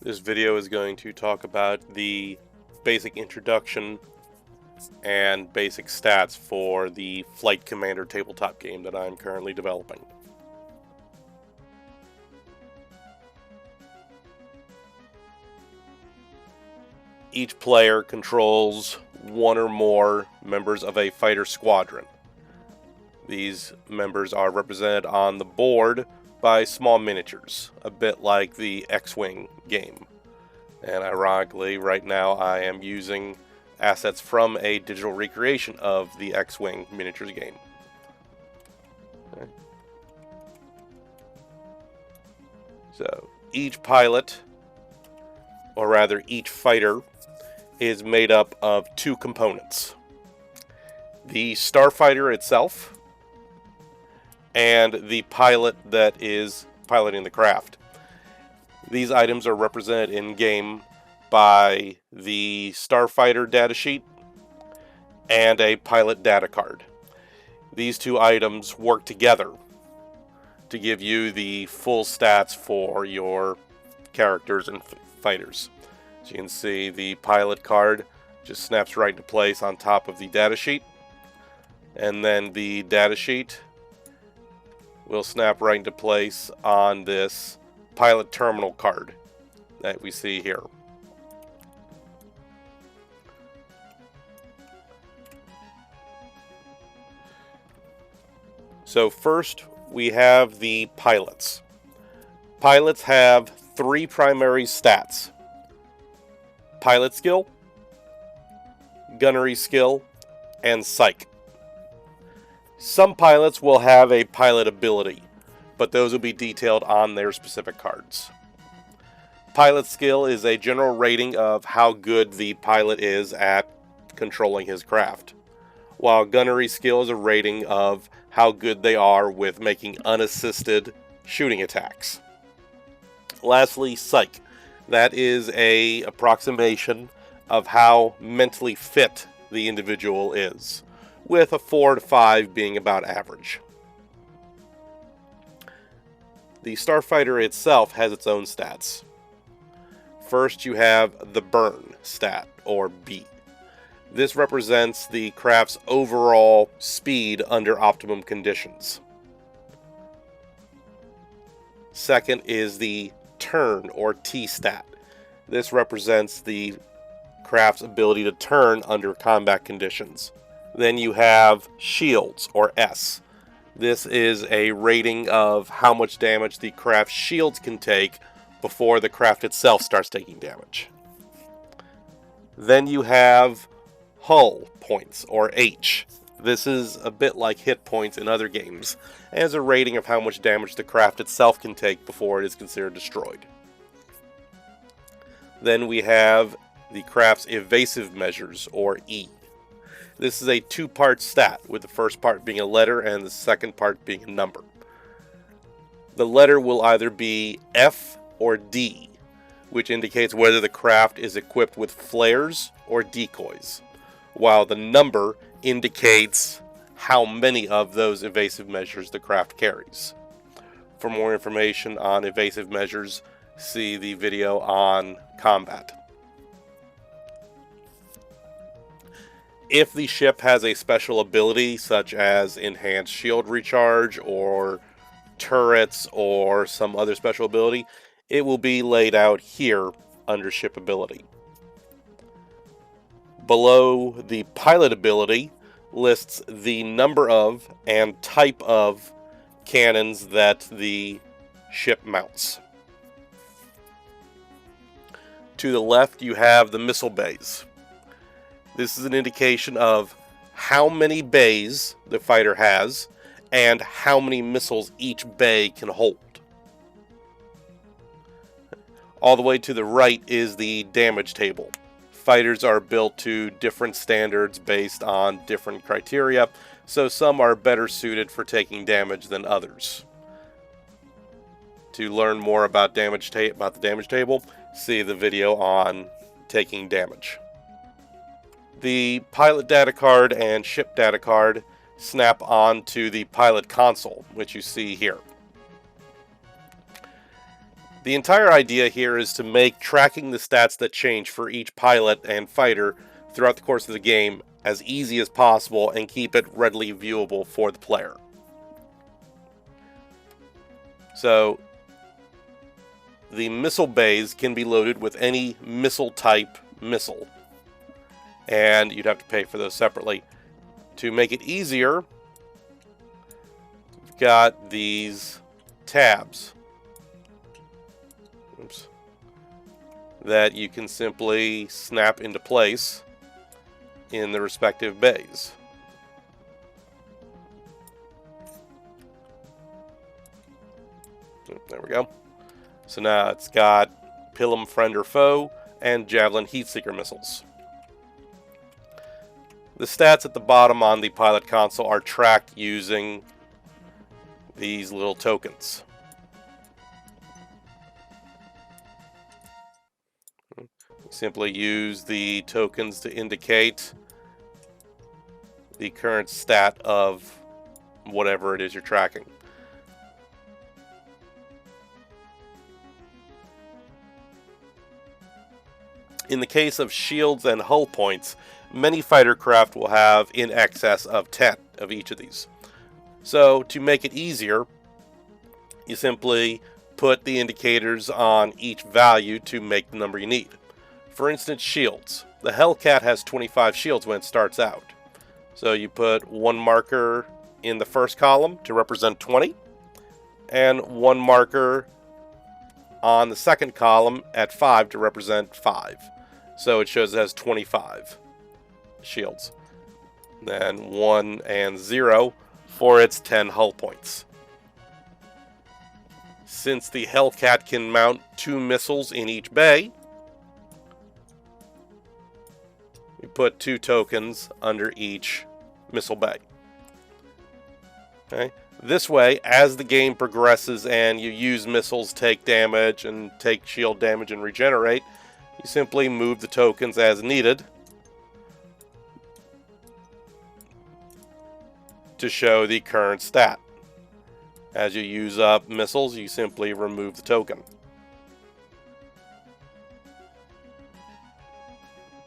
This video is going to talk about the basic introduction and basic stats for the Flight Commander tabletop game that I'm currently developing. Each player controls one or more members of a fighter squadron. These members are represented on the board by small miniatures, a bit like the X-Wing game. And ironically, right now I am using assets from a digital recreation of the X-Wing miniatures game. Okay. So each pilot, or rather each fighter, is made up of two components: the starfighter itself and the pilot that is piloting the craft. These items are represented in game by the starfighter datasheet and a pilot data card. These two items work together to give you the full stats for your characters and fighters. As you can see, the pilot card just snaps right into place on top of the datasheet, and then the datasheet will snap right into place on this pilot terminal card that we see here. So first we have the pilots. Pilots have three primary stats: pilot skill, gunnery skill, and psych. Some pilots will have a pilot ability, but those will be detailed on their specific cards. Pilot skill is a general rating of how good the pilot is at controlling his craft, while gunnery skill is a rating of how good they are with making unassisted shooting attacks. Lastly, psych. That is an approximation of how mentally fit the individual is, with a 4 to 5 being about average. The starfighter itself has its own stats. First, you have the burn stat, or B. This represents the craft's overall speed under optimum conditions. Second is the turn, or T stat. This represents the craft's ability to turn under combat conditions. Then you have shields, or S. This is a rating of how much damage the craft's shields can take before the craft itself starts taking damage. Then you have hull points, or H. This is a bit like hit points in other games, as a rating of how much damage the craft itself can take before it is considered destroyed. Then we have the craft's evasive measures, or E. This is a two-part stat, with the first part being a letter and the second part being a number. The letter will either be F or D, which indicates whether the craft is equipped with flares or decoys, while the number indicates how many of those evasive measures the craft carries. For more information on evasive measures, see the video on combat. If the ship has a special ability, such as enhanced shield recharge, or turrets, or some other special ability, it will be laid out here under ship ability. Below the pilot ability lists the number of and type of cannons that the ship mounts. To the left, you have the missile bays. This is an indication of how many bays the fighter has and how many missiles each bay can hold. All the way to the right is the damage table. Fighters are built to different standards based on different criteria, so some are better suited for taking damage than others. To learn more about the damage table, see the video on taking damage. The pilot data card and ship data card snap onto the pilot console, which you see here. The entire idea here is to make tracking the stats that change for each pilot and fighter throughout the course of the game as easy as possible and keep it readily viewable for the player. So, the missile bays can be loaded with any missile type missile, and you'd have to pay for those separately. To make it easier, we've got these tabs. Oops. That you can simply snap into place in the respective bays. There we go. So now it's got Pilum Friend or Foe and Javelin Heatseeker missiles. The stats at the bottom on the pilot console are tracked using these little tokens. Simply use the tokens to indicate the current stat of whatever it is you're tracking. In the case of shields and hull points, many fighter craft will have in excess of 10 of each of these. So to make it easier, you simply put the indicators on each value to make the number you need. For instance, shields. The Hellcat has 25 shields when it starts out. So you put one marker in the first column to represent 20, and one marker on the second column at 5 to represent 5. So it shows it has 25 shields. Then 1 and 0 for its 10 hull points. Since the Hellcat can mount 2 missiles in each bay, we put 2 tokens under each missile bay. Okay. This way, as the game progresses and you use missiles, take damage, and take shield damage and regenerate, you simply move the tokens as needed to show the current stat. As you use up missiles, you simply remove the token.